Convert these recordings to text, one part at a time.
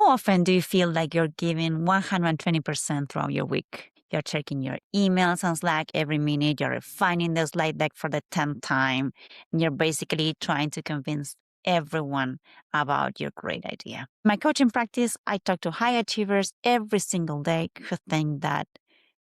How often do you feel like you're giving 120% throughout your week? You're checking your emails on Slack every minute. You're refining the slide deck for the 10th time. And you're basically trying to convince everyone about your great idea. In my coaching practice, I talk to high achievers every single day who think that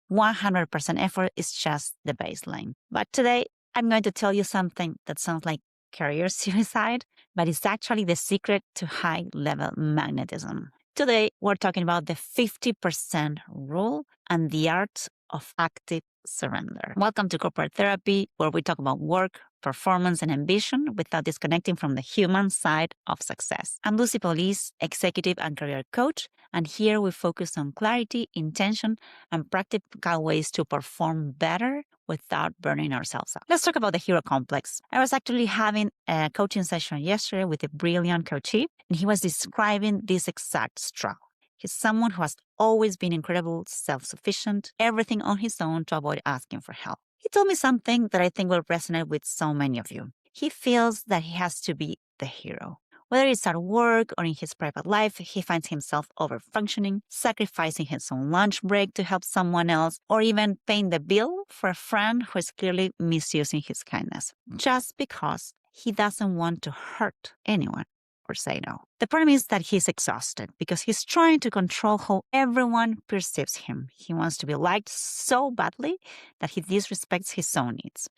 100% effort is just the baseline. But today, I'm going to tell you something that sounds like career suicide, but it's actually the secret to high-level magnetism. Today, we're talking about the 50% rule and the art of active surrender. Welcome to Corporate Therapy, where we talk about work, performance, and ambition without disconnecting from the human side of success. I'm Lucy Paulise, executive and career coach, and here we focus on clarity, intention, and practical ways to perform better without burning ourselves out. Let's talk about the hero complex. I was actually having a coaching session yesterday with a brilliant coachee, and he was describing this exact struggle. He's someone who has always been incredible, self-sufficient, everything on his own to avoid asking for help. He told me something that I think will resonate with so many of you. He feels that he has to be the hero. Whether it's at work or in his private life, he finds himself overfunctioning, sacrificing his own lunch break to help someone else, or even paying the bill for a friend who is clearly misusing his kindness, just because he doesn't want to hurt anyone or say no. The problem is that he's exhausted because he's trying to control how everyone perceives him. He wants to be liked so badly that he disrespects his own needs.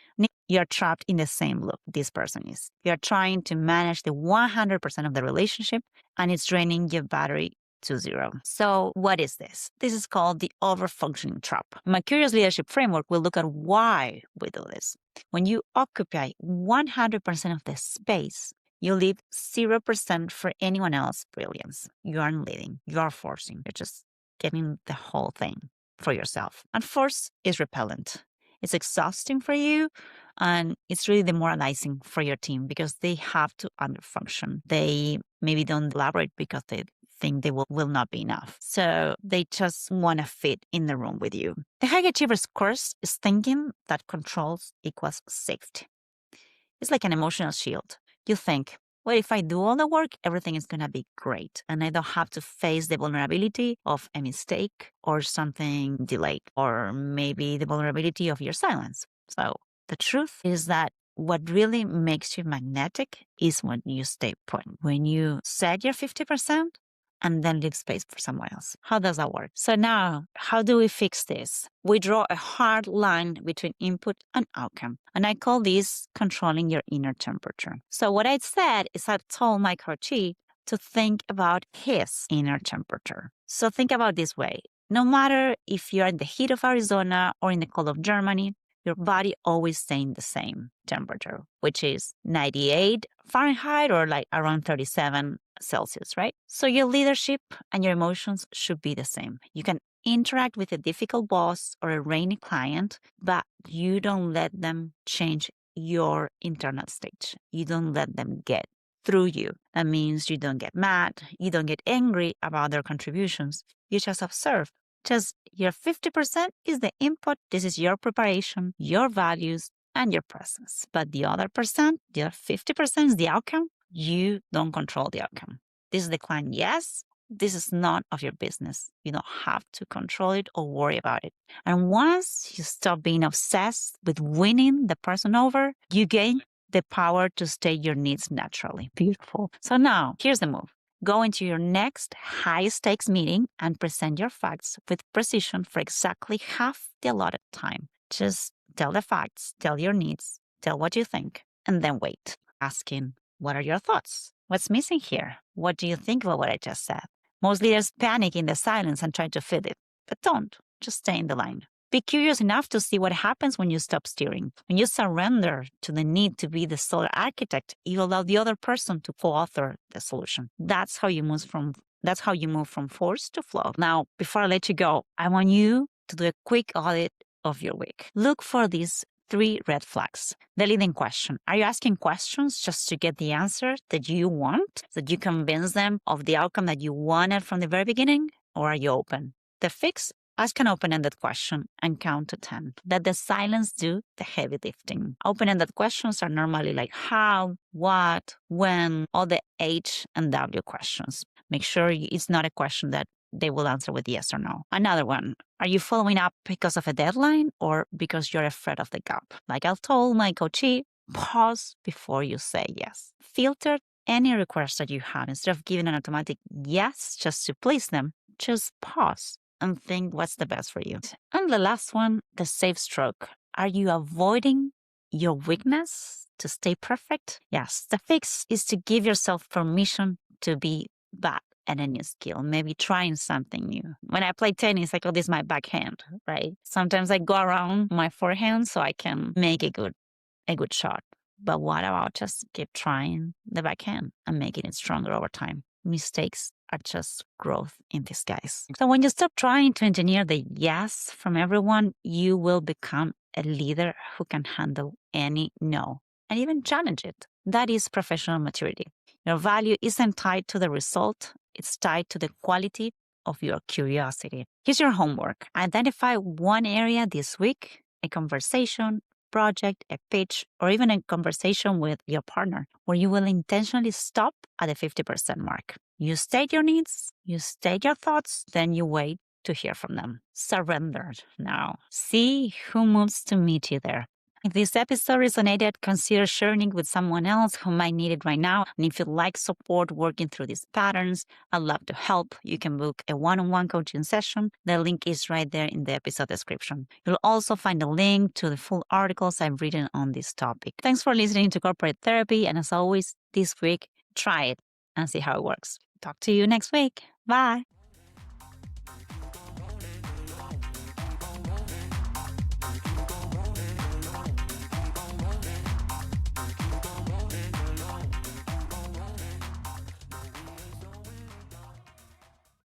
You're trapped in the same loop this person is. You're trying to manage the 100% of the relationship, and it's draining your battery to zero. So what is this? This is called the overfunctioning trap. My Curious Leadership Framework will look at why we do this. When you occupy 100% of the space, you leave 0% for anyone else's brilliance. You aren't leading. You are forcing. You're just getting the whole thing for yourself. And force is repellent. It's exhausting for you, and it's really demoralizing for your team because they have to underfunction. They maybe don't elaborate because they think they will not be enough. So they just want to fit in the room with you. The high achiever's curse is thinking that controls equals safety. It's like an emotional shield. You think, well, if I do all the work, everything is going to be great. And I don't have to face the vulnerability of a mistake or something delayed, or maybe the vulnerability of your silence. So the truth is that what really makes you magnetic is when you stay put, when you set your 50% and then leave space for someone else. How does that work? So now, how do we fix this? We draw a hard line between input and outcome. And I call this controlling your inner temperature. So what I said is I told my coachee to think about his inner temperature. So think about this way. No matter if you're in the heat of Arizona or in the cold of Germany, your body always staying the same temperature, which is 98 Fahrenheit or like around 37 Celsius, right? So your leadership and your emotions should be the same. You can interact with a difficult boss or a rainy client, but you don't let them change your internal state. You don't let them get through you. That means you don't get mad. You don't get angry about their contributions. You just observe. Just your 50% is the input. This is your preparation, your values, and your presence. But the other percent, the other 50% is the outcome. You don't control the outcome. This is the client, yes. This is none of your business. You don't have to control it or worry about it. And once you stop being obsessed with winning the person over, you gain the power to state your needs naturally. Beautiful. So now, here's the move. Go into your next high-stakes meeting and present your facts with precision for exactly half the allotted time. Just tell the facts, tell your needs, tell what you think, and then wait, asking, what are your thoughts? What's missing here? What do you think about what I just said? Most leaders panic in the silence and try to fit it, but don't. Just stay in the line. Be curious enough to see what happens when you stop steering. When you surrender to the need to be the sole architect, you allow the other person to co-author the solution. That's how you move from force to flow. Now, before I let you go, I want you to do a quick audit of your week. Look for these 3 red flags. The leading question. Are you asking questions just to get the answer that you want? That you convince them of the outcome that you wanted from the very beginning? Or are you open? The fix. Ask an open-ended question and count to 10. Let the silence do the heavy lifting. Open-ended questions are normally like how, what, when, all the H and W questions. Make sure it's not a question that they will answer with yes or no. Another one, are you following up because of a deadline or because you're afraid of the gap? Like I told my coachee, pause before you say yes. Filter any request that you have. Instead of giving an automatic yes just to please them, just pause and think what's the best for you. And the last one, the safe stroke. Are you avoiding your weakness to stay perfect? Yes, the fix is to give yourself permission to be bad at a new skill, maybe trying something new. When I play tennis, I call this my backhand, right? Sometimes I go around my forehand so I can make a good shot. But what about just keep trying the backhand and making it stronger over time? Mistakes are just growth in disguise. So when you stop trying to engineer the yes from everyone, you will become a leader who can handle any no and even challenge it. That is professional maturity. Your value isn't tied to the result, it's tied to the quality of your curiosity. Here's your homework. Identify one area this week, a conversation, project, a pitch, or even a conversation with your partner where you will intentionally stop at the 50% mark. You state your needs, you state your thoughts, then you wait to hear from them. Surrender now. See who moves to meet you there. If this episode resonated, consider sharing it with someone else who might need it right now. And if you'd like support working through these patterns, I'd love to help. You can book a one-on-one coaching session. The link is right there in the episode description. You'll also find a link to the full articles I've written on this topic. Thanks for listening to Corporate Therapy. And as always, this week, try it and see how it works. Talk to you next week. Bye.